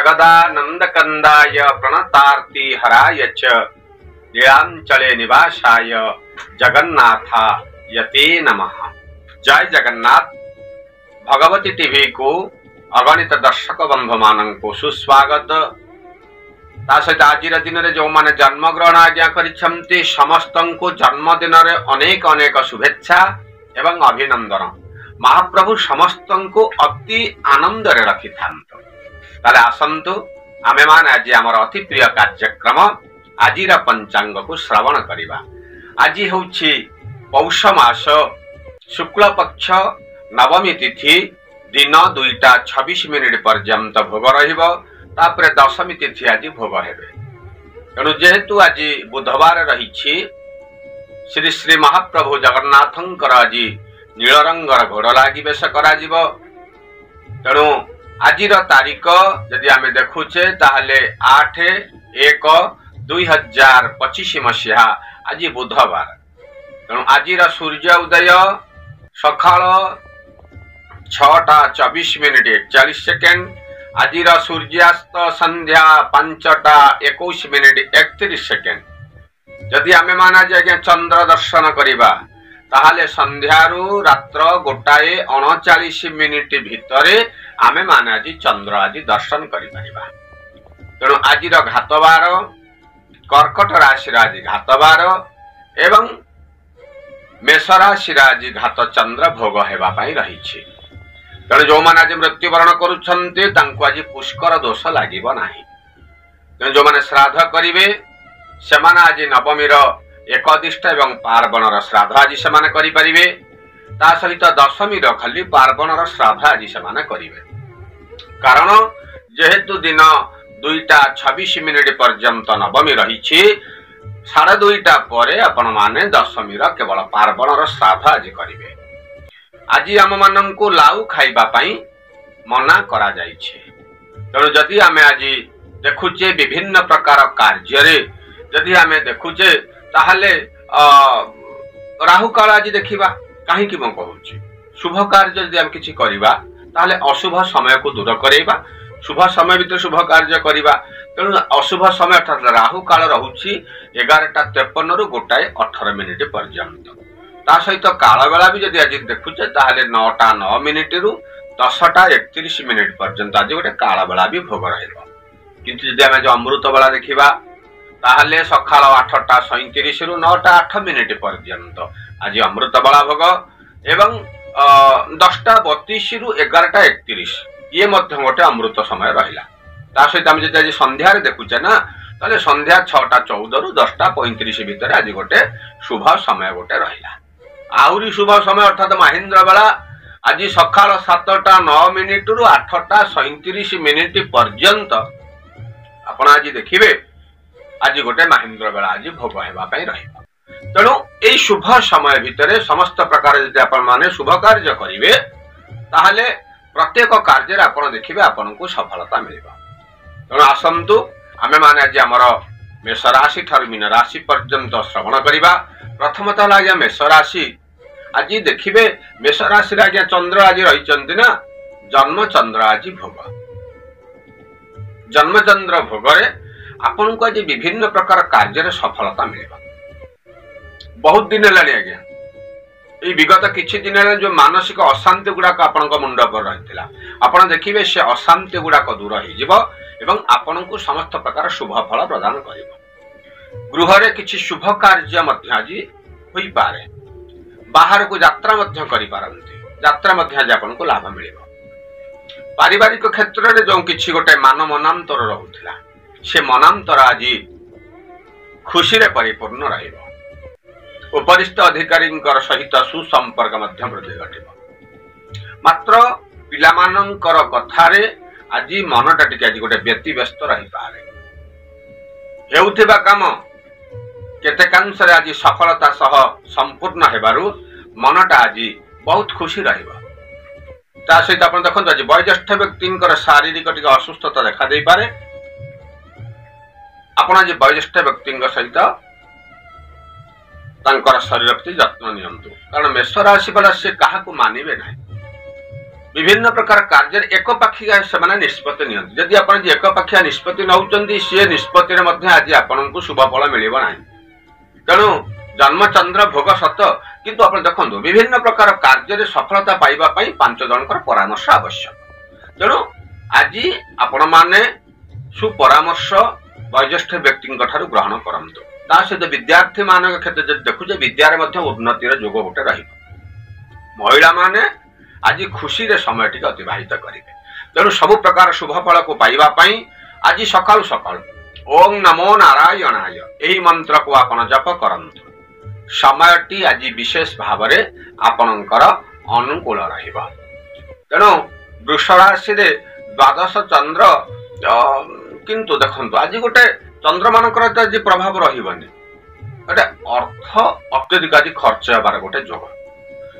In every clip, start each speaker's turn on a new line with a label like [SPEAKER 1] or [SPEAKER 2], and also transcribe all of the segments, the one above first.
[SPEAKER 1] जगदानंदकंदाय प्रणतार्ति हराय च लीलांचले निवासाय जगन्नाथाय ते नमः। जय जगन्नाथ। भगवती टीवी को अगणित दर्शक बंधु मान सुस्वागत। सहित आज दिन में जो मैंने जन्मग्रहण आज्ञा करिसेंती समस्त को जन्मदिन अनेक अनेक शुभेच्छा एवं अभिनंदन। महाप्रभु समस्त को अति आनंद रखि था। आसतु आमे मान आज आम अति प्रिय कार्यक्रम आज पंचांग को श्रवण करवा। आज हूँ पौष मास शुक्ल पक्ष नवमी तिथि दिन 2:26 पर्यंत भोग रही। दशमी तिथि आज भोग हेबे। तेणु जेहेतु आज बुधवार रही श्री श्री महाप्रभु जगन्नाथंकर आज नीलरंगर घोड़ लगी बेश करा। तेणु आज तारीख जदि आम देखुचे ताहले 8/1/2025 मसीहा आज बुधवार। तेणु आज सूर्य उदय सकाळ 6:24 आज सूर्यास्त संध्या 5:21 जदि आम मान आज चंद्र दर्शन करवा ताहले संध्यारू रात्र 1:39 भितर आमे मान आज चंद्र आज दर्शन करिपरिबा। तेणु आज घातबार कर्कट राशि आज घातबार एवं मेष राशि आज घात चंद्र भोग हेबा पई रही। तेणु जो मैंने आज मृत्युवरण करुछन्ते तांको आज पुष्कर दोष लागिब नाही। तेणु जो मैंने श्राद्ध करिवे सेमाने आज नवमीर एकदिष्ट एवं पार्वणर श्राद्ध आज सेमाने करि परिबे। ता सहित दशमीर खाली पार्वणर श्राद्ध आज सेमाने करिवे। कारण जेहेतु दिन 2:26 पर्यंत नवमी रही 2:30 पर आपण माने दशमीर केवल पार्वणर श्राद्ध आज करिवे। आज आम मान को लाउ खाइबा पई मना करा जाइछे। तेणु जदि आमे आज देखुचे विभिन्न प्रकार कार्य जदि आमे देखुचे ताहले राहु काल आज देखिबा। कहीं कि कहूँ शुभ कार्य जदि आम किछि करिबा ताहले अशुभ समय को दूर करेबा, शुभ समय भीतर शुभ कार्य करिबा। तेणु अशुभ समय अर्थात राहु काल रहुछि 11:53 ରୁ 1:18 पर्यंत। ता सहित काल बेला भी जदि आज देखुचे ताहले 9:09 ରୁ 10:31 पर्यंत आज गोटे काल बेला भी भोग रहिबो। किंतु जदि आमे जो अमृत बेला देखिबा ताहले सकाळ 8:37 ରୁ 9:08 पर्यंत आज अमृत बेला भोग एवं 10:32 ରୁ 11:31 ये मध्य गोटे अमृत समय रहिला। ता सहित आमे जदि आज संध्या रे देखुचे ना ताले संध्या 6:14 ରୁ 10:35 भितर आज गोटे शुभ समय गोटे रहिला। आहुरी शुभ समय अर्थात महेंद्र बेला आज सकाळ 7:09 ରୁ 8:37 पर्यंत आपण आज देखिबे आज गोटे महेंद्र बेला आज भोग हेबा पई रहिबा। तेणु एई शुभ समय भितर समस्त प्रकार जदि आपण माने शुभ कार्य करिवे ताहले प्रत्येक कार्य आपण देखिबे आपण को सफलता मिलिबा। तेणु आसंतु आमे माने आज हमर मेष राशि ठारू मीन राशि पर्यंत श्रवण करिबा। प्रथमतः आज मेष राशि आज देखिबे मेष राशि आज चंद्र आज रहिचंती ना जन्म चंद्र आज भोग। जन्म चंद्र भोग रे आपन को आज विभिन्न प्रकार कार्य सफलता मिलेगा। बहुत दिन हेलानी आज्ञा ये विगत किछि दिन जो मानसिक अशांति गुड़ाक आपण मुंड पर रही आपड़ देखिए से अशांति गुड़ाक दूर हो आपन को समस्त प्रकार शुभ फल प्रदान कर। गृह रे किछि शुभ कार्य आज हो पारे। बाहर को यात्रा करि पारंती यात्रा आज आपन को लाभ मिल। पारिवारिक क्षेत्र में जो किछि गोटे मान मनांतर रहुथिला से मनांतर आज खुशी रे परिपूर्ण रहिबो। उपरिस्थ अधिकारी सहित सुसंपर्क वृद्धि घटिब। मात्र पिलामानंकर कथारे आज मनटा टिके आज गोटे व्यतिव्यस्त रही पारे। हेउथिबा काम केतेकांशरे आज सफलता सह संपूर्ण हेबारु मनटा आज बहुत खुशी रहिबा। ता सहित आपण देखंतु आज वयोज्येष्ठ व्यक्तिंकर शारीरिक टिके असुस्थता देखा देई पारे। आपण आज वयोज्येष्ठ व्यक्तिंक सहित तांकर शरीर प्रति जत्न नियंतु। कारण मेष राशि वाला से काहाकू मानिबे नाही। विभिन्न प्रकार कार्य एकपाखिया से निष्पत्ति नियंती जदि आप एकपाखिया निष्पत्ति नौचंती सी निष्पत्ति आज आपन को शुभ फल मिलिबो नाही तेणु जन्मचंद्र भोग सत किंतु आप देखो विभिन्न प्रकार कार्य सफलता पाइबा पई 5 जनकर परामर्श आवश्यक तेणु आज आपण माने सुपरामर्श वयोज्येष्ठ व्यक्ति ग्रहण करंतु ता सहित विद्यार्थी मान क्षेत्र देखुचे विद्यार उन्नतिर जोग गोटे रहिबो महिला माने आज खुशी रे समय टिके अतिबाहित करेंगे तेणु सबु प्रकार शुभ फल को पाइबा पई आज सकाल सकाल ओम नमो नारायणाय यही मंत्र को आपण जप करंतु समयटी आज विशेष भाव रे आपणकर अनुकूल रहिबा तेणु वृष राशि रे द्वादश चंद्र किंतु देखंतु आज गोटे चंद्र मानकर आज प्रभाव रहिबनी गोटे अर्थ अत्यधिक आज खर्च होबार गोटे जोग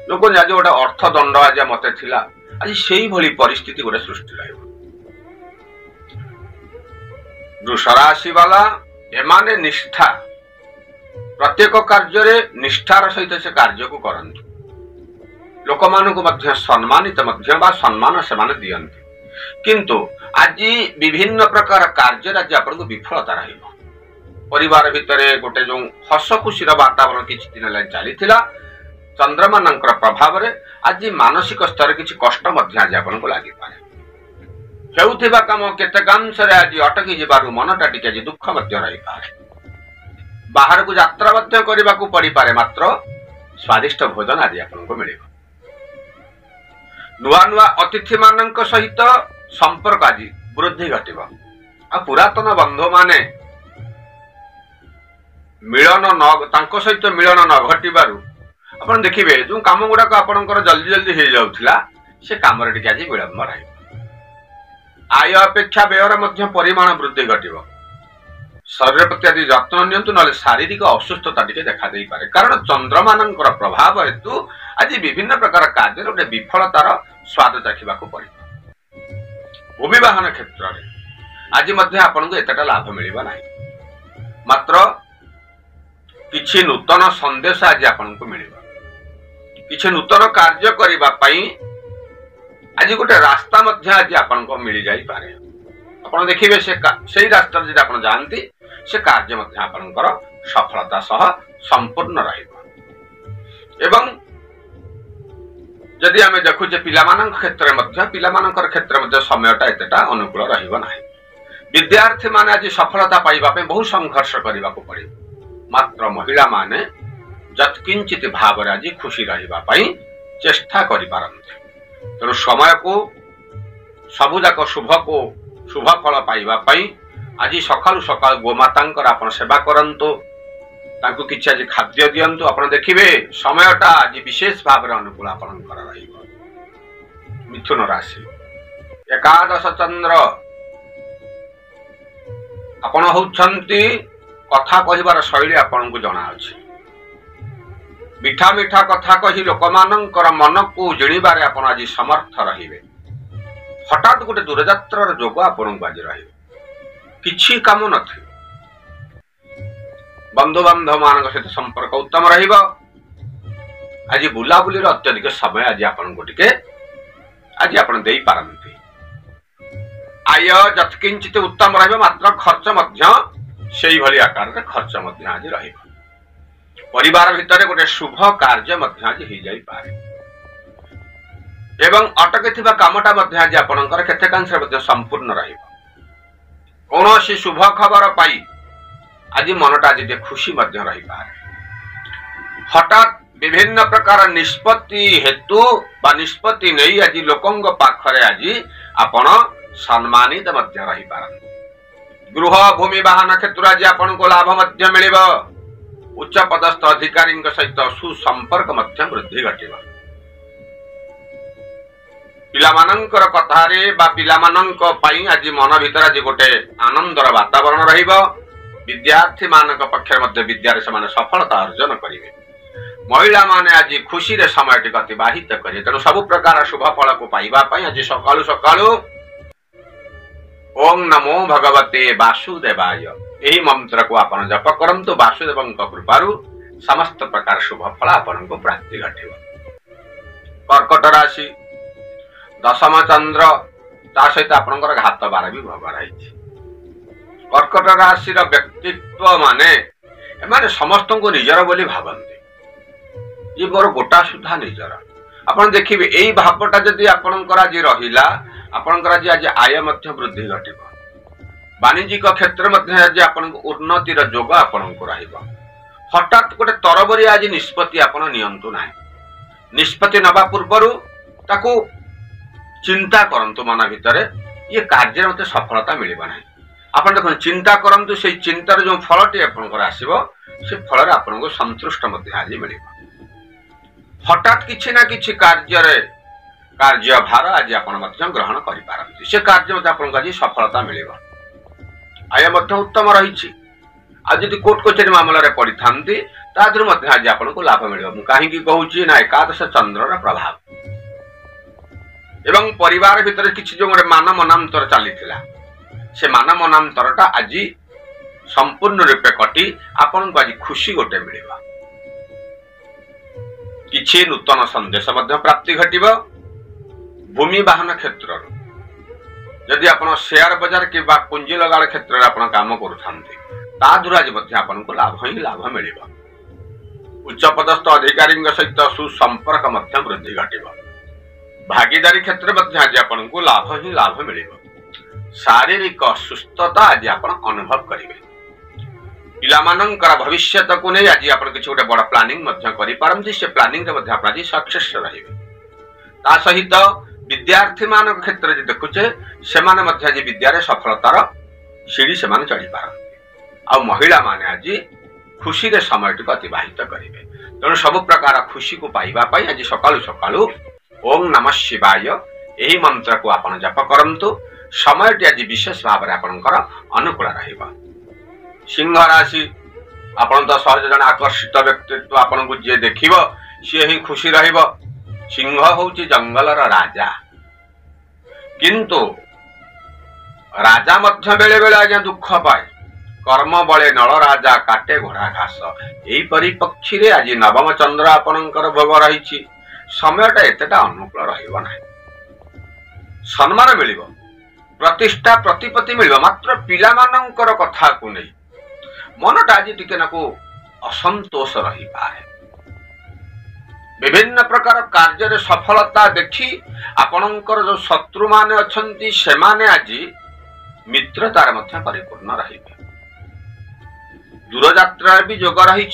[SPEAKER 1] लोक आज गोटे अर्थ दंड आज मते थिला आज सेही भली परिस्थिति गोटे सृष्टि रहिबो वृष राशि वाला एमाने निष्ठा प्रत्येक कार्य निष्ठार सहित से कार्य को करंतु लोक मानक मध्य सम्मानित मध्य बा सम्मान से माने दियंती किंतु आज विभिन्न प्रकार कार्य आज आपन को विफलता रहिबो परिवार भितरे गोटे जो हस खुशी वातावरण किछि दिन लाग चलीथिला चंद्रमानंकर प्रभाव रे आज मानसिक स्तर किछि कष्ट मध्य आज आपन को लागि पारे हेउथिबा काम केते कांश रे आज अटकी जिबारु मनटा टिके आज दुख मध्य रहि पारे बाहर को यात्रा मध्य करबा को पड़ी पारे मात्र स्वादिष्ट भोजन आज आपन को मिलिबो नुआ नुआ अतिथि मानक सहित संपर्क आज वृद्धि घटिबो आ पुरातन बंधु माने मिलन न तांको सहित मिलन न घटिबारु आपण देखिबे जो काम गुडा को आपनकर जल्दी जल्दी हे जाउथिला से काम रे टिके आज विलंब रहिबो आय अपेक्षा व्ययर मध्य परिमाण वृद्धि घटिबो शरीर प्रति आदि जत्न नियंतु न शारीरिक असुस्थता टिके देखा देई पारे कारण चंद्रमानंकर प्रभाव हेतु आज विभिन्न प्रकार कार्य गोटे विफलतार स्वाद चाखा पड़ो भूमिवाहन क्षेत्र में आज मध्य आपन को एतटा लाभ मिलिबा नाही मात्र किछि नूतन संदेश आज आपन को मिलिबा किछि नूतन कार्य करिबा पई आज गोटे रास्ता मध्य आज आपन को मिल जाई पारे आपण देखिबे से रास्ता जे आपन जानती से कार्य मध्य आपनकर सफलता सह संपूर्ण रहिबो एवं जदि आमे देखुचे पिलामानक क्षेत्र मध्य पिलामानकर क्षेत्र मध्य समयटा एतेटा अनुकूल रहिबो नाही विद्यार्थी माने आज सफलता पाइबा पे बहुत संघर्ष करबा को पड़े मात्र महिला माने जत्किंचित भाव रे आज खुशी रहिबा पई चेष्टा करि पारंती तेणु समय को सबुजाक शुभ फल पाइबा पई आज सकालु सकाल गोमातांकर आपण सेवा करंतु तांको किछि आज खाद्य दियंतु आपण देखिबे समयटा आज विशेष भाव रे अनुकूल आपण कर रहिबो मिथुन राशि एकादश चंद्र आपण होउछंती कथा कहिबार शैली आपण को जणा अछि मिठा मिठा कथा कही लोकमानंकर मन को जिणिबारे आपण आज समर्थ रहिबे हठात गोटे दूरयात्रार जोग आपण को आज रहिबे किछि काम नथि बंधु बांधव मान सहित संपर्क उत्तम रहिबो आज बुलाबुली अत्यधिक समय आज आपण को टिके आज आपण देई पारंती आय जत्किंचित उत्तम रहिबो मात्र खर्च मध्य सेही भली आकार रे खर्च मध्य आज रहिबो परिवार भितर गोटे शुभ कार्य मध्य आज हो जाई पारे एवं अटकी कामटा मध्य आज आपणकर केतेकांश मध्य संपूर्ण रहिबो कौनसी शुभ खबर पाई आज मनटा आज खुशी मध्य रही पारे हठात विभिन्न प्रकार निष्पत्ति हेतु बा निष्पत्ति नहीं आज लोकंग पाखरे आज आपण सम्मानित मध्य रही पारन गृह भूमि वाहन क्षेत्र आज आपण को लाभ मध्य मिलिबो उच्च पदस्थ अधिकारी सहित सुसंपर्क मध्य वृद्धि घटिबो पिलामानंकर कथारे बा पिलामानंक पई आज मन भीतर आज गोटे आनंदर वातावरण रहिबो विद्यार्थी मानक पक्ष मध्य विद्यारे समान सफलता अर्जन करिवे महिला माने आज खुशी रे समय टिक अतिबाहित करिवे तेणु सब प्रकार शुभ फल को पाइबा पई आज सकाळु सकाळु ओम नमो भगवते वासुदेवाय यही मंत्र को आपण जप करंतु वासुदेवंक कृपारु समस्त प्रकार शुभ फल आपण को प्राप्ति घटिबो कर्कट राशि दशम चंद्र ता सहित आपनकर घात बार भी भोग रही। कर्कट राशि व्यक्तित्व माने एमाने समस्त को निजर बोली भावती, ये मोर गोटा सुधा निजर। आपण देखिबे एई भावटा जदि आपनकर आज रहिला, आपनकर आज आय मध्य वृद्धि घटिब, वाणिज्यिक क्षेत्र मध्य आज आपनको उन्नतिर जोग आपनको रहिब। हठात गोटे तरबरी आज निष्पत्ति आपण नियंतु नाही, निष्पत्ति नबा पूर्वरु ताकू चिंता करंतु मन भितर ये कार्य मते सफलता मिलिबा नाही। आपण देखो चिंता करंतु, से चिंतार जो फलटी आपनकर आसीबो से फल रे आपनको संतुष्ट मते आज मिलिबो। हठात किछि ना किछि कार्य भार आज आपण मते ग्रहण करि पारंती, से कार्य मते आपनको आज सफलता मिलिबो। आय मते उत्तम रहिछि। आज यदि कोर्ट कचेरी मामला रे पड़ी थांती तादर मते आज आपनको लाभ मिलिबो। मु काहे की कहूछि ना एकादश चंद्रर प्रभाव एवं परिवार भितर किछि जो मान मनांतर चलीथिला, से मान मनांतरटा आज संपूर्ण रूपे कटी आपनको आज खुशी गोटे मिलिबा। किछि नूतन संदेश मध्य प्राप्ति घटिबो। भूमि वाहन क्षेत्र जदि आपण शेयर बाजार कि पुंजी लगाड़ क्षेत्र में आपण काम करूथांती तादुर आज मध्य आपनको लाभ ही लाभ मिलिबा। उच्च पदस्थ अधिकारी सहित सुसंपर्क मध्य वृद्धि घटिबो। भागीदारी क्षेत्र मध्य आज आपनको लाभ ही लाभ मिलिबो। शारीरिक सुस्थता आज आपण अनुभव करिवे। पिलामानंकर भविष्यत को नहीं आज आपण किछि गोटे बड़ प्लानिंग मध्य करि पारंती, से प्लानिंग रे मध्य आपण आज सक्सेस रहिबे। ता सहित विद्यार्थी मान क्षेत्र जे देखुचे से माने मध्य आज विद्यारे सफलतार सीढ़ी से माने चढ़ी पारंती। आ महिला माने आज खुशी रे समय अतिबाहित करिवे। तेणु सब प्रकार खुशी को पाइबा पई आज सकाळु सकाळु ओम नमः शिवाय एही मंत्र को आपण जप करंतु। समयटी आज विशेष भाव में आपणकर अनुकूल रहिबा। सिंह राशि आपण तो सहज जन आकर्षित व्यक्तित्व आपण को जे देखिबो से ही खुशी रहिबो। सिंह होउची जंगलर राजा, किंतु राजा मध्य बेले बेले आज्ञा दुख पाए। कर्म बळे नल राजा काटे घोड़ा घास, एही परिपक्षी रे आज नवम चंद्र आपणकर भोग रहिछि। समयटा एतेटा अनुकूल रहिबो नाही। सम्मान मिलिबो, प्रतिष्ठा प्रतिपत्ति मिलिबो, मात्र पिलामानंकर कथा को नहीं मनटा आज टिके नाको असंतोष रही पाए। विभिन्न प्रकार कार्य रे सफलता देखी आपणकर जो शत्रु माने अछंती से माने आज मित्रतार मध्य परिपूर्ण रहिबे। दूरयात्रा भी जोग रही।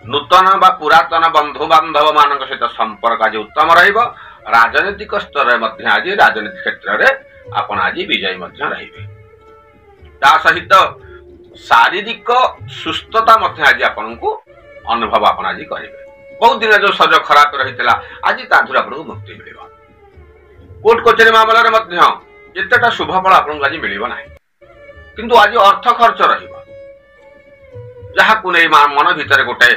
[SPEAKER 1] नूतन बा पुरातन बंधु बांधव मान सहित संपर्क आज उत्तम रहिबो। राजनीतिक स्तर मध्य आज राजनीतिक क्षेत्र में आपण आज विजयी मध्य रहिबे। ता सहित शारीरिक सुस्थता मध्य आज आपनको अनुभव आपण आज करिवे। बहुत दिन जो शरीर खराब रहितला आज ताधुर आपनको मुक्ति मिलिबो। कोर्ट कचेरी मामला रे मध्य एतेटा शुभ फल आपनको आज मिलिबो नाही, किंतु आज अर्थ खर्च रहिबो। जहा को नै मन भितर गोटे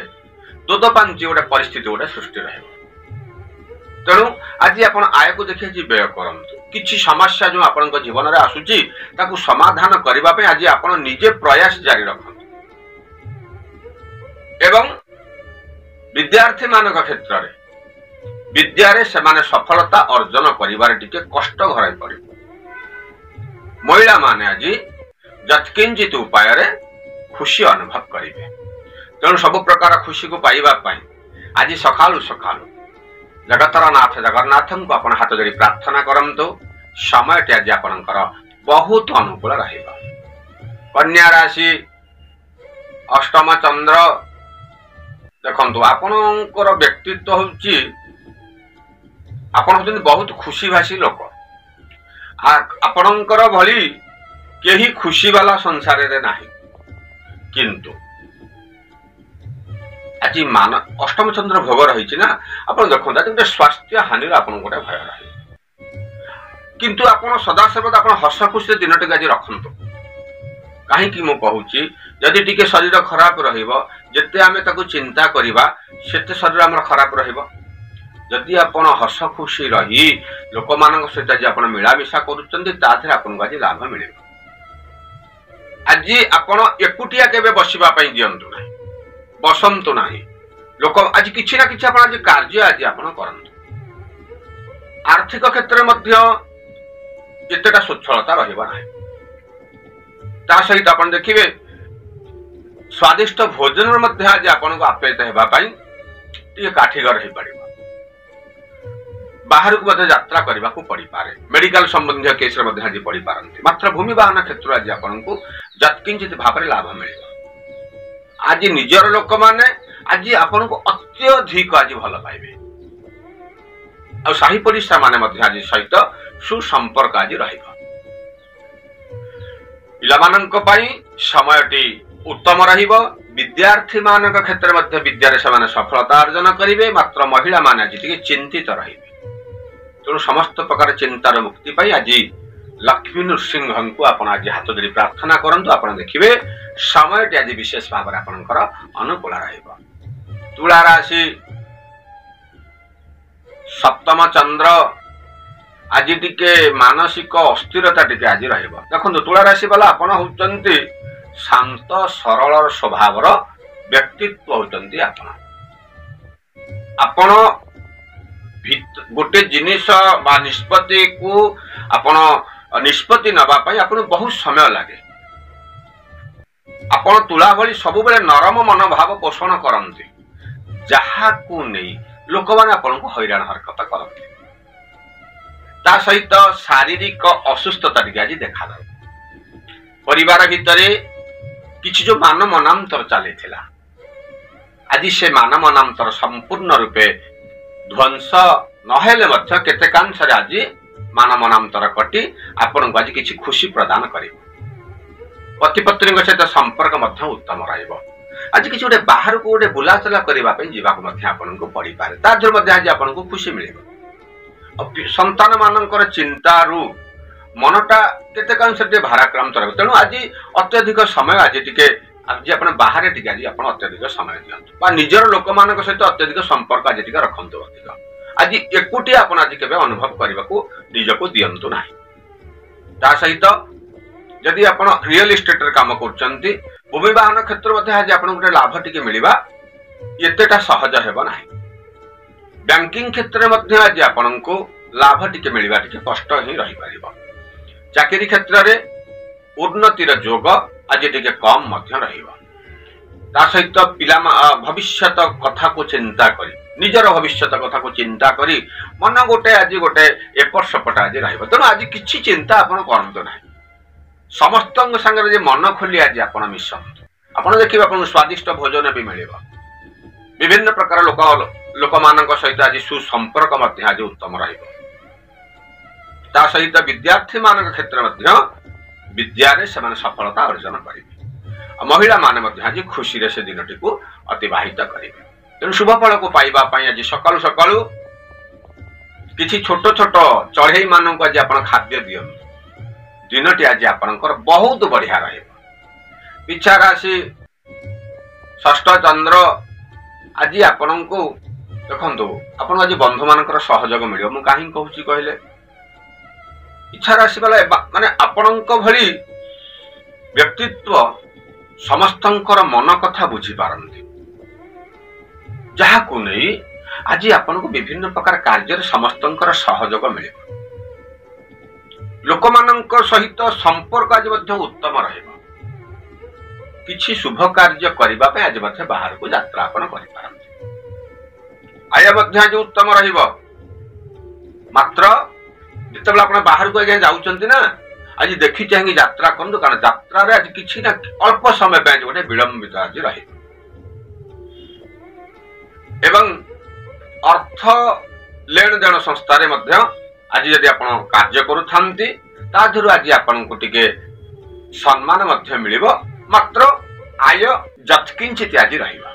[SPEAKER 1] दोदपांची गोटे परिस्थिति गोटे सृष्टि रहिबो। तेणु आज आपण आय को देखि जी व्यय करंतु। किछि समस्या जो आपन जीवन रे आसुची ताकू समाधान करबा पे आज आपण निजे प्रयास जारी रखंतु। एवं विद्यार्थी मानक क्षेत्र रे विद्या रे सेमाने सफलता अर्जन करिवार टिके कष्ट घराई पड़िबो। महिला माने आज जत्किंचित उपाय रे खुशी अनुभव करिवे। तेणु सब प्रकार खुशी को पाइबा पाई आज सकाळु सकाळु जगतर नाथ जगन्नाथ को आपण हाथ जोड़ी प्रार्थना करंतु। समय आज आपणकर बहुत अनुकूल रहिबा। कन्या राशि अष्टम चंद्र देखंतु आपणकर व्यक्तित्व होउची आपण होउछन बहुत खुशी भाषी लोक। आपणकर भली केही खुशी वाला संसार रे नाही, किंतु आज मान अष्टम चंद्र भोग रही ना आप देखते गोटे स्वास्थ्य हानि गोटे भय रही। किंतु आपण सदा सर्वदा आप हस खुशी दिन टे आज रखु। कहीं मु कहूँ जदि टिके शरीर खराब रते आम चिंता करवा सेते शरीर आम खराब रदि आप हस खुशी रही लोक मान सहित आज आप मिलामिशा कर आज लाभ मिल। आज आपण एकुटिया केबे बसिबा पई दियंतु नाही, बसंतु नाही। लोक आज किछि ना किछि आपण आज कार्य आज आपण करंतु। आर्थिक क्षेत्र में एतटा स्वच्छलता रहिबा नाही। ता सहित आपण देखिबे स्वादिष्ट भोजन मध्य आज आपण को आप्यायित हेबा पई टिके काठीगर हे पड़िबो। बाहर को मध्य यात्रा करने को पड़ी पारे, मेडिकल संबंधी केस रे आज पड़ी पारंती। मात्र भूमि वाहन क्षेत्र आज आपण को जत्किंचित भाव में लाभ मिलिबो। आज निजर लोक माने आज आपण को अत्यधिक आज भल पाइबे आ साही परिसा माने मध्य आज सहित सुसंपर्क आज रहिबो। पिलामानंक पई समयटी उत्तम रहिबो। विद्यार्थी मानक क्षेत्र मध्य विद्यारे समान सफलता अर्जन करिवे। मात्र महिला माने आज टिके चिंतित रहिबे। तेणु समस्त प्रकार चिंतार मुक्ति पाई आज लक्ष्मी नृसिंह को आपण आज हाथ जोड़ी प्रार्थना करंतु। आपण देखिबे समयटी आज विशेष भाव में आपणकर अनुकूल रहिबो। तुला राशि सप्तम चंद्र आज टिके मानसिक अस्थिरता टिके आज रहिबो। देखंतु तुला राशि वाला आपण होचंती शांत सरल स्वभावर व्यक्तित्व होचंती। आपण गोटे जिनिस बा निष्पत्ति को आपण निष्पत्ति नबा पई आपण बहुत समय लागे। आपण तुला भली सब बेले नरम मनोभाव पोषण करंती, जहा को नहीं लोक माने आपण को हैरान हरकत करंती। ता सहित शारीरिक असुस्थता टिके आज देखा दे। परिवार भितरे किछि जो मान मनांतर चली थिला, आज से मान मनांतर संपूर्ण रूपे ध्वंस नहेले मध्य केतेकांश रे आज मान मनांतर कटी आपण को आज किछि खुशी प्रदान करिवो। पति पत्नी सहित संपर्क मध्य उत्तम रहिबो। आज किछि गोटे बाहर को गोटे बुलाचला करबा पई जीवा को मध्य आपण को पड़ी पारे। ता जो मध्य आज आपण को खुशी मिलिबो। संतान मानकर चिंतारू मनटा केतेकांश टे भाराक्रांत रहिबो। तेणु आज अत्यधिक समय आज टिके आज आपण बाहर टिके आज आपण अत्यधिक समय दियंतु बा निजर लोक मानक सहित अत्यधिक संपर्क आज टिके रखंतु। आज एकुटी आपण आज केबे अनुभव करबा को निज को दियंतु नाही। ता सहित यदि आपण रियल एस्टेट रे काम करचंती, भूमि वाहन क्षेत्र मध्ये आज आपण गोटे लाभ टिके मिलिबा एतेटा सहज हेबो नाही। बैंकिंग क्षेत्र मध्ये आज आपण को लाभ टिके मिलिबा टिके कष्ट ही रही परिबो। चाकरी क्षेत्र रे उन्नतिर जोग आज टिके कम मध्य रहिबो। ता सहित पिला भविष्यत कथा को चिंता करी, निजर भविष्यत कथा को चिंता करी मन गोटे आज गोटे एपट सपट आज रहिबो। तेणु आज किछि चिंता आपण करंतु नाही। समस्त संगे जे मन खोली आज आपण मिशंतु। आपण देखिबा आपण स्वादिष्ट भोजन भी मिलिबो। विभिन्न प्रकार लोक मानक सहित आज सुसंपर्क मध्य आज उत्तम रहिबो। ता सहित विद्यार्थी मानक क्षेत्र मध्य विद्यारे समान सफलता अर्जन करिवे। महिला माने मध्य आज खुशी रे से दिनटी को अतिबाहित करिवे। तेणु शुभ फल को पाइबा पई आज सकाळु सकाळु किछि छोट छोट चढ़ई मानक आज आपण खाद्य दियन। दिनटी आज आपणकर बहुत बढ़िया रहिबो। पिछा राशि षष्ठ चंद्र आज आपण को देखंतु आपण आज बंधु मानकर सहयोग मिलियो। मु काहे कहूची कहले इच्छा राशि वाला माने आपणक भली व्यक्तित्व समस्तंकर मन कथा बुझी पारंती, जहा को नहीं आज आपण को विभिन्न प्रकार कार्य समस्तंकर सहयोग मिलियो। लोक मानक सहित संपर्क आज मध्य उत्तम रहिबो। किछि शुभ कार्य करिबा पे आज मध्य बाहर को यात्रा आपण करि पारंती। आय मध्य आज उत्तम रहिबो। मात्र जेतेबेला आपण बाहर को आगे जाउचंती ना, आज देखि चाहि यात्रा करंतु, कारण यात्रा रे आज किछि ना अल्प समय पे गोटे विलंबित आज रहिबो। एवं अर्थ लेन देन संस्था रे मध्य आज यदि आपण कार्य करूथांती ताधुरु आज आपण को टिके सम्मान मध्य मिलिबो। मात्र आय जत्किंचित आज रहिबा।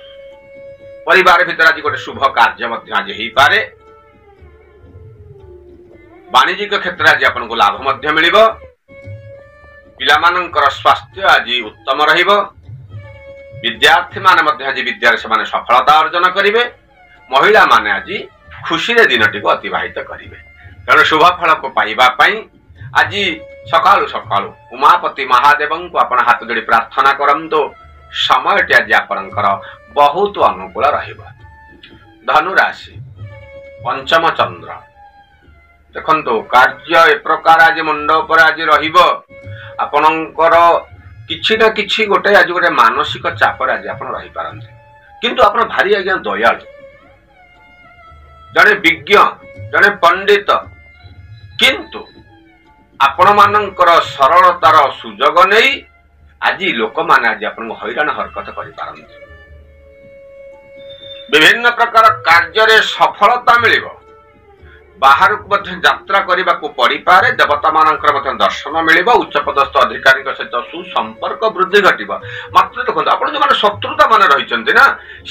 [SPEAKER 1] परिवार भितर आज गोटे शुभ कार्य मध्य आज हेई पारे। वाणिज्यिक क्षेत्र आज आपण को लाभ मध्य मिलिबो। पिला मानकर स्वास्थ्य आज उत्तम रहिबो। विद्यार्थी माने मध्य आज विद्यारे से माने सफलता अर्जन करिवे। महिला माने आज खुशी रे दिनटी को अतिबाहित करिवे। तेणु शुभ फल को पाइबा पई आज सकाळु सकाळु उमापति महादेव को आपण हाथ जोड़ी प्रार्थना करंतु। समयटी आज आपणकर बहुत अनुकूल रहिबो। धनु राशि पंचम चंद्र ଦେଖନ୍ତୁ କାର୍ଯ୍ୟ ଏ ପ୍ରକାର ଆଜି ମୁଣ୍ଡ ଉପରେ ଆଜି ରହିବ ଆପଣଙ୍କର କିଛି ନା କିଛି ଗୋଟେ ଆଜି ଗୋଟେ ମାନସିକ ଚାପରେ ଆଜି ଆପଣ ରହିପାରନ୍ତି କିନ୍ତୁ ଆପଣ ଭାରି ଆଜ୍ଞା ଦୟାଳୁ ଜଣେ ବିଜ୍ଞ ଜଣେ ପଣ୍ଡିତ କିନ୍ତୁ ଆପଣ ମାନଙ୍କର ସରଳତାର ସୁଯୋଗ ନେଇ ଆଜି ଲୋକମାନେ ଆଜି ଆପଣଙ୍କୁ ହଇରାଣ ହରକତ କରିପାରନ୍ତି ବିଭିନ୍ନ ପ୍ରକାର କାର୍ଯ୍ୟରେ ସଫଳତା ମିଳିବ ବାହାରକୁ ମଧ୍ୟ ଯାତ୍ରା କରିବାକୁ ପଡିପାରେ ଦେବତା ମାନଙ୍କର ମଧ୍ୟ ଦର୍ଶନ ମିଳିବ ଉଚ୍ଚପଦସ୍ଥ ଅଧିକାରୀଙ୍କ ସହିତ ସୁସମ୍ପର୍କ ବୃଦ୍ଧି ଘଟିବ ମାତ୍ର ଦେଖନ୍ତୁ ଆପଣ ଯୋଉମାନେ ଶତ୍ରୁତା ମାନେ ରହିଛନ୍ତି ନା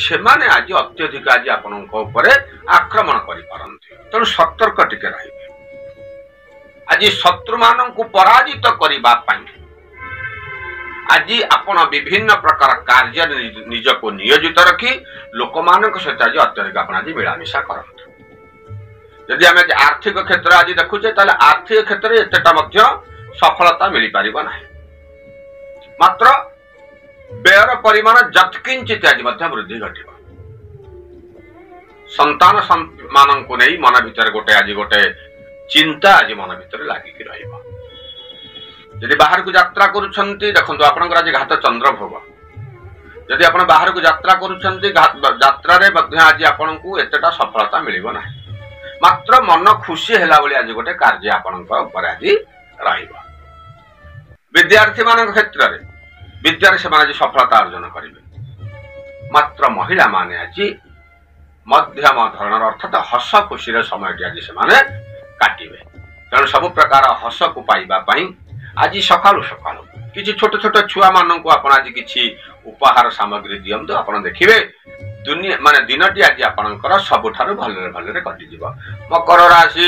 [SPEAKER 1] ସେମାନେ ଆଜି ଅତ୍ୟଧିକ ଆଜି ଆପଣଙ୍କ ଉପରେ ଆକ୍ରମଣ କରିପାରନ୍ତି ତେଣୁ ସତର୍କ ଟିକେ ରହିବେ ଆଜି ଶତ୍ରୁ ମାନଙ୍କୁ ପରାଜିତ କରିବା ପାଇଁ ଆଜି ଆପଣ ବିଭିନ୍ନ ପ୍ରକାର କାର୍ଯ୍ୟରେ ନିଜକୁ ନିୟୋଜିତ ରଖି ଲୋକମାନଙ୍କ ସହିତ ଆଜି ଅତ୍ୟଧିକ ଆପଣ ଆଜି ମିଳାମିଶା କରନ୍ତୁ ଯଦି ଆମେ ଆର୍ଥିକ କ୍ଷେତ୍ର ଆଜି ଦେଖୁଛେ ତାହେଲେ ଆର୍ଥିକ କ୍ଷେତ୍ରରେ ଏତେଟା ମଧ୍ୟ ସଫଳତା ମିଳିପାରିବ ନାହିଁ ମାତ୍ର ବ୍ୟୟର ପରିମାଣ ଯତ୍କିଞ୍ଚିତ ଆଜି ମଧ୍ୟ ବୃଦ୍ଧି ଘଟିବ ସନ୍ତାନ ମାନଙ୍କୁ ନେଇ ମନ ଭିତରେ ଆଜି ଗୋଟେ ଚିନ୍ତା ଆଜି ମନ ଭିତରେ ଲାଗିକି ରହିବ ଯଦି ବାହାରକୁ ଯାତ୍ରା କରୁଛନ୍ତି ଦେଖନ୍ତୁ ଆପଣଙ୍କର ଆଜି ଘାତ ଚନ୍ଦ୍ର ଭୋଗ ଯଦି ଆପଣ ବାହାରକୁ ଯାତ୍ରା କରୁଛନ୍ତି ଯାତ୍ରାରେ ମଧ୍ୟ ଆଜି ଆପଣଙ୍କୁ ଏତେଟା ସଫଳତା ମିଳିବ ନାହିଁ ମାତ୍ର ମନ ଖୁସି ହେଲା ଭଳି ଆଜି ଗୋଟେ କାର୍ଯ୍ୟ ଆପଣଙ୍କ ଉପରେ ଆଜି ରହିବ ବିଦ୍ୟାର୍ଥୀ ମାନଙ୍କ କ୍ଷେତ୍ରରେ ବିଦ୍ୟାରେ ସେମାନେ ଆଜି ସଫଳତା ଅର୍ଜନ କରିବେ ମାତ୍ର ମହିଳା ମାନେ ଆଜି ମଧ୍ୟମ ଧରଣର ଅର୍ଥାତ୍ ହସ ଖୁସିର ସମୟଟି ଆଜି ସେମାନେ କାଟିବେ ତେଣୁ ସବୁ ପ୍ରକାର ହସକୁ ପାଇବା ପାଇଁ ଆଜି ସକାଳୁ ସକାଳୁ କିଛି ଛୋଟ ଛୋଟ ଛୁଆ ମାନଙ୍କୁ ଆପଣ ଆଜି କିଛି ଉପହାର ସାମଗ୍ରୀ ଦିଅନ୍ତୁ ଆପଣ ଦେଖିବେ ଦିନଟି ଆଜି ଆପଣଙ୍କର ସବୁଠାରୁ ଭଲରେ ଭଲରେ କଟିଯିବ ମକର ରାଶି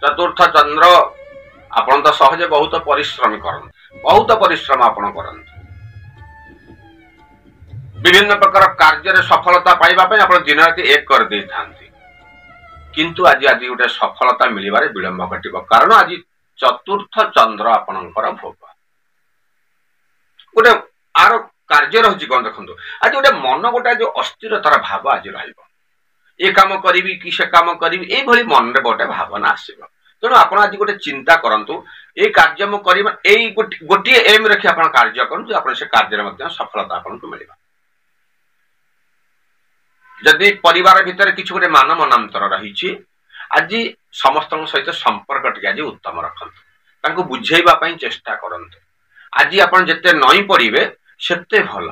[SPEAKER 1] ଚତୁର୍ଥ ଚନ୍ଦ୍ର ଆପଣ ତ ସହଜେ ବହୁତ ପରିଶ୍ରମ କରନ୍ତି ବହୁତ ପରିଶ୍ରମ ଆପଣ କରନ୍ତି ବିଭିନ୍ନ ପ୍ରକାର କାର୍ଯ୍ୟରେ ସଫଳତା ପାଇବା ପାଇଁ ଆପଣ ଦିନ ରାତି ଏକ କରିଦେଇଥାନ୍ତି କିନ୍ତୁ ଆଜି ଗୋଟେ ସଫଳତା ମିଳିବାରେ ବିଳମ୍ବ ଘଟିବ କାରଣ ଆଜି ଚତୁର୍ଥ ଚନ୍ଦ୍ର ଆପଣଙ୍କର ଭୋଗ ଗୋଟେ ଆର କାର୍ଯ୍ୟ ରହୁଛି କଣ ଦେଖନ୍ତୁ ଆଜି ଗୋଟେ ମନ ଗୋଟେ ଯୋଉ ଅସ୍ଥିରତାର ଭାବ ଆଜି ରହିବ ଏ କାମ କରିବି କି ସେ କାମ କରିବି ଏଇଭଳି ମନରେ ଗୋଟେ ଭାବନା ଆସିବ ତେଣୁ ଆପଣ ଆଜି ଗୋଟେ ଚିନ୍ତା କରନ୍ତୁ ଏଇ କାର୍ଯ୍ୟ ମୁଁ କରିବା ଏଇ ଗୋଟିଏ ଏମ୍ ରଖି ଆପଣ କାର୍ଯ୍ୟ କରନ୍ତୁ ଆପଣ ସେ କାର୍ଯ୍ୟରେ ମଧ୍ୟ ସଫଳତା ଆପଣଙ୍କୁ ମିଳିବ ଯଦି ପରିବାର ଭିତରେ କିଛି ଗୋଟେ ମାନ ମନାନ୍ତର ରହିଛି ଆଜି ସମସ୍ତଙ୍କ ସହିତ ସମ୍ପର୍କ ଟିକେ ଆଜି ଉତ୍ତମ ରଖନ୍ତୁ ତାଙ୍କୁ ବୁଝେଇବା ପାଇଁ ଚେଷ୍ଟା କରନ୍ତୁ ଆଜି ଆପଣ ଯେତେ ନଇଁ ପଡିବେ ସେତେ ଭଲ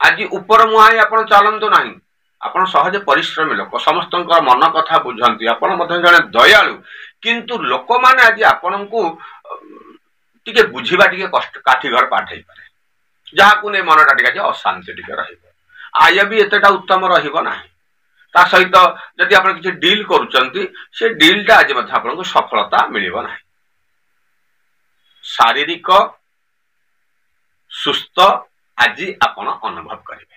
[SPEAKER 1] ଆଜି ଉପର ମୁହାଁ ଆପଣ ଚାଲନ୍ତୁ ନାହିଁ ଆପଣ ସହଜେ ପରିଶ୍ରମୀ ଲୋକ ସମସ୍ତଙ୍କର ମନ କଥା ବୁଝନ୍ତି ଆପଣ ମଧ୍ୟ ଜଣେ ଦୟାଳୁ କିନ୍ତୁ ଲୋକମାନେ ଆଜି ଆପଣଙ୍କୁ ଟିକେ ବୁଝିବା ଟିକେ କଷ୍ଟ କାଠିଘର ପାଠ ହେଇପାରେ ଯାହାକୁ ନେଇ ମନଟା ଟିକେ ଆଜି ଅଶାନ୍ତି ଟିକେ ରହିବ ଆୟ ବି ଏତେଟା ଉତ୍ତମ ରହିବ ନାହିଁ ତା ସହିତ ଯଦି ଆପଣ କିଛି ଡିଲ୍ କରୁଛନ୍ତି ସେ ଡିଲ୍ଟା ଆଜି ମଧ୍ୟ ଆପଣଙ୍କୁ ସଫଳତା ମିଳିବ ନାହିଁ ଶାରୀରିକ ସୁସ୍ଥ ଆଜି ଆପଣ ଅନୁଭବ କରିବେ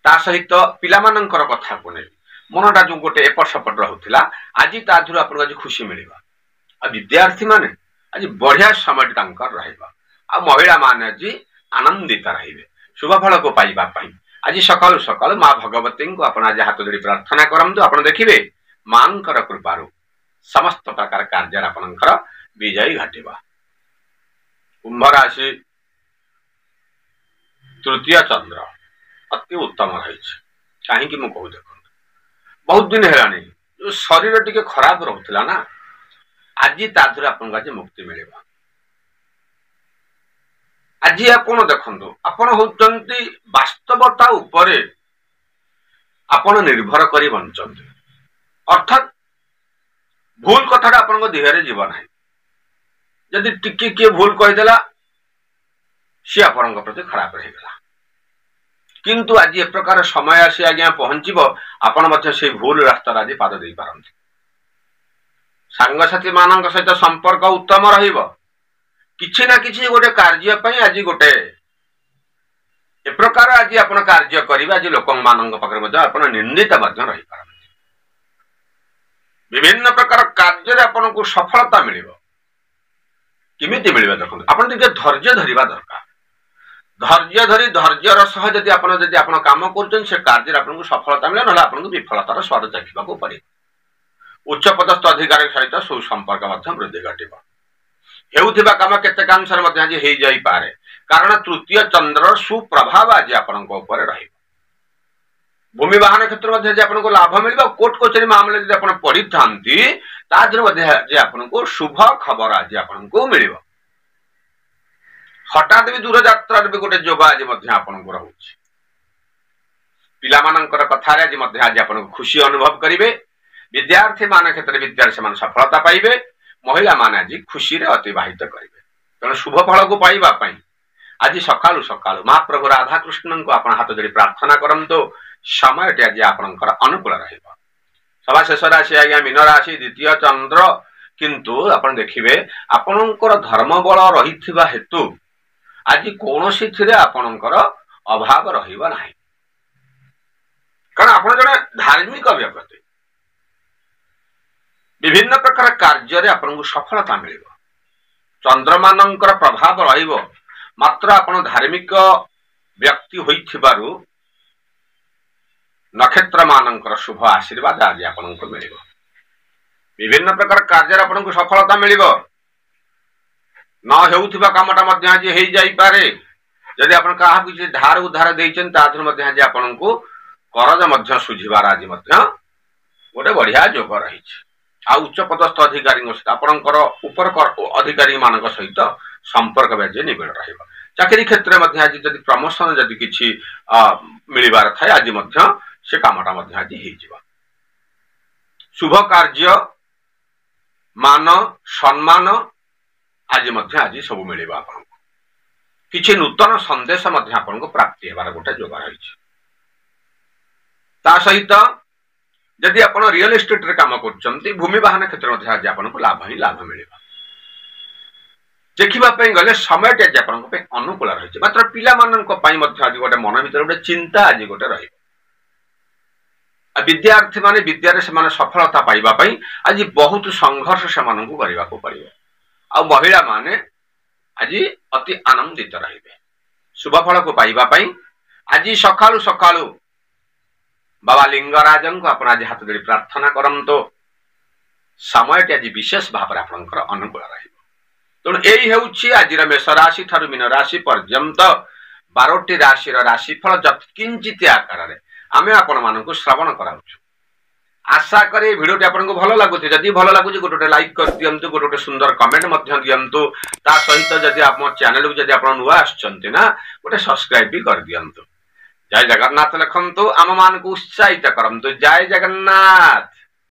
[SPEAKER 1] ତା ସହିତ ପିଲାମାନଙ୍କର କଥାକୁ ନେଇ ମନଟା ଯୋଉ ଗୋଟେ ଏପଟ ସେପଟ ରହୁଥିଲା ଆଜି ତା ଦେହରୁ ଆପଣଙ୍କୁ ଆଜି ଖୁସି ମିଳିବ ଆଉ ବିଦ୍ୟାର୍ଥୀ ମାନେ ଆଜି ବଢିଆ ସମୟଟି ତାଙ୍କର ରହିବ ଆଉ ମହିଳା ମାନେ ଆଜି ଆନନ୍ଦିତ ରହିବେ ଶୁଭ ଫଳକୁ ପାଇବା ପାଇଁ ଆଜି ସକାଳୁ ସକାଳୁ ମା ଭଗବତୀଙ୍କୁ ଆପଣ ଆଜି ହାତ ଯୋଡ଼ି ପ୍ରାର୍ଥନା କରନ୍ତୁ ଆପଣ ଦେଖିବେ ମାଙ୍କର କୃପାରୁ ସମସ୍ତ ପ୍ରକାର କାର୍ଯ୍ୟରେ ଆପଣଙ୍କର ବିଜୟ ଘଟିବ କୁମ୍ଭ ରାଶି ତୃତୀୟ ଚନ୍ଦ୍ର ଅତି ଉତ୍ତମ ରହିଛି କାହିଁକି ମୁଁ କହୁ ଦେଖନ୍ତୁ ବହୁତ ଦିନ ହେଲାଣି ଯୋଉ ଶରୀର ଟିକେ ଖରାପ ରହୁଥିଲା ନା ଆଜି ତା ଦେହରେ ଆପଣଙ୍କୁ ଆଜି ମୁକ୍ତି ମିଳିବ ଆଜି ଆପଣ ଦେଖନ୍ତୁ ଆପଣ ହଉଛନ୍ତି ବାସ୍ତବତା ଉପରେ ଆପଣ ନିର୍ଭର କରି ବଞ୍ଚନ୍ତି ଅର୍ଥାତ୍ ଭୁଲ କଥାଟା ଆପଣଙ୍କ ଦେହରେ ଯିବ ନାହିଁ ଯଦି ଟିକେ କିଏ ଭୁଲ କହିଦେଲା ସିଏ ଆପଣଙ୍କ ପ୍ରତି ଖରାପ ହେଇଗଲା କିନ୍ତୁ ଆଜି ଏ ପ୍ରକାର ସମୟ ଆସି ଆଜ୍ଞା ପହଞ୍ଚିବ ଆପଣ ମଧ୍ୟ ସେଇ ଭୁଲ ରାସ୍ତାରେ ଆଜି ପାଦ ଦେଇପାରନ୍ତି ସାଙ୍ଗସାଥି ମାନଙ୍କ ସହିତ ସମ୍ପର୍କ ଉତ୍ତମ ରହିବ କିଛି ନା କିଛି ଗୋଟେ କାର୍ଯ୍ୟ ପାଇଁ ଆଜି ଗୋଟେ ଏ ପ୍ରକାର ଆଜି ଆପଣ କାର୍ଯ୍ୟ କରିବେ ଆଜି ଲୋକମାନଙ୍କ ପାଖରେ ମଧ୍ୟ ଆପଣ ନିନ୍ଦିତ ମଧ୍ୟ ରହିପାରନ୍ତି ବିଭିନ୍ନ ପ୍ରକାର କାର୍ଯ୍ୟରେ ଆପଣଙ୍କୁ ସଫଳତା ମିଳିବ କେମିତି ମିଳିବ ଦେଖନ୍ତୁ ଆପଣ ଟିକେ ଧୈର୍ଯ୍ୟ ଧରିବା ଦରକାର ଧୈର୍ଯ୍ୟ ଧରି ଧୈର୍ଯ୍ୟର ସହ ଯଦି ଆପଣ କାମ କରୁଛନ୍ତି ସେ କାର୍ଯ୍ୟରେ ଆପଣଙ୍କୁ ସଫଳତା ମିଳେ ନହେଲେ ଆପଣଙ୍କୁ ବିଫଳତାର ସ୍ୱାଦ ଚାଖିବାକୁ ପଡିବ उच्चपदस्थ अधिकारी सहित सुसंपर्क वृद्धि घटिब हेउथिबा काम केतेकांशर मध्य आज हेई जाई पारे कारण तृतीय चंद्र सुप्रभाव आज आपनक ऊपर रहिब भूमि वाहन क्षेत्र मध्य जे आपनको लाभ मिलिबा कोर्ट कचेरी मामले जे आपण पढि थांती ताजर मध्य जे आपनको शुभ खबर आज आपनको मिलिबा हठात भी दूर यात्रा भी गोटे जोग आज मध्य आपनको रहउछि पिला मानकर कथारे आज मध्य आज आपनको खुशी अनुभव करिवे विद्यार्थी मान क्षेत्र विद्यार्थी से सफलता पाइबे महिला मान आज खुशी रे अतिबाहित करिवे तेणु शुभ फल को पाइबा पई आज सकाळु सकाळु महाप्रभु राधा कृष्ण को आपण हाथ जोड़ी प्रार्थना करंतो समय आज आपनकर अनुकूल रहिबो सभा शेष राशि आज्ञा मीन राशि द्वितीय चंद्र किंतु आपण देखिबे आपनकर धर्म बल रहिथिबा हेतु आज कोनोसी थिरे आपनकर अभाव रहिबा नाही कारण आपण जने धार्मिक व्यक्ति विभिन्न प्रकार कार्य रे आपनको सफलता मिलिबो चंद्रमानंकर प्रभाव रहिबो मात्र आपण धार्मिक व्यक्ति होइथिबारु नक्षत्र मानंकर शुभ आशीर्वाद आज आपनको मिलिबो विभिन्न प्रकार कार्य आपनको सफलता मिलिबो न हेउथिबा कामटा मध्य आज हेई जाई पारे यदि आपण काहा किछि धार उधार देइछन ताथर मध्य आज आपनको करज मध्य सुझिबार आज मध्य गोटे बढ़िया जोग रहिछि आ उच्च पदस्थ अधिकारी सहित आपणकर उपर अधिकारी मान सहित संपर्क बेजे निबिड़ रहिबा चाकरी क्षेत्र में आज जदि प्रमोशन जदि किछि मिलिबार थाए आज मध्य से कामटा मध्य आज हेइ जिबा शुभ कार्य मान सम्मान आज मध्य आज सब मिलिबा आपन किछि नूतन संदेश मध्य आपन को प्राप्ति हेबार गोटे जोग रहिछि ता सहित यदि आप रियल एस्टेट रे काम करछंती भूमि वाहन क्षेत्र में आज आपन को लाभ ही लाभ मिलिबा देखिबा पई गले समय टे आपन को पे अनुकूल रहिछि मात्र पिला मानन को पई मध्य आज गोटे मन भीतर गोटे चिंता आज गोटे रहि आ विद्यार्थी माने विद्यारे से माने सफलता पाइबा पई आज बहुत संघर्ष से मानन को करिबा को पड़िबो आ महिला माने आज अति आनंदित रहिबे शुभ फल को पाइबा पई आज सकाळु सकाळु बाबा लिंगराजन को अपन आज हाथ जोड़ी प्रार्थना करंतो समय आज विशेष भाव आपनकर अनुकूल रहिबो तेणु यही हेउछि आज मेष राशि थारु मीन राशि पर्यंत 12टी राशि राशिफल जत्किंचित आकार रे आमे आपण मानकु श्रवण कराउछु आशा करे वीडियो आपन को भलो लागुछि जदि भलो लागुछि गोटे लाइक कर दियंतु गोटे सुंदर कमेंट मध्य दियंतु ता सहित जदि आप चैनल को जदि आपण नुआ आछंती ना गोटे सब्सक्राइब भी कर दियंतु जय जगन्नाथ लिखंतु आम मान को उत्साहित करंतु जय जगन्नाथ।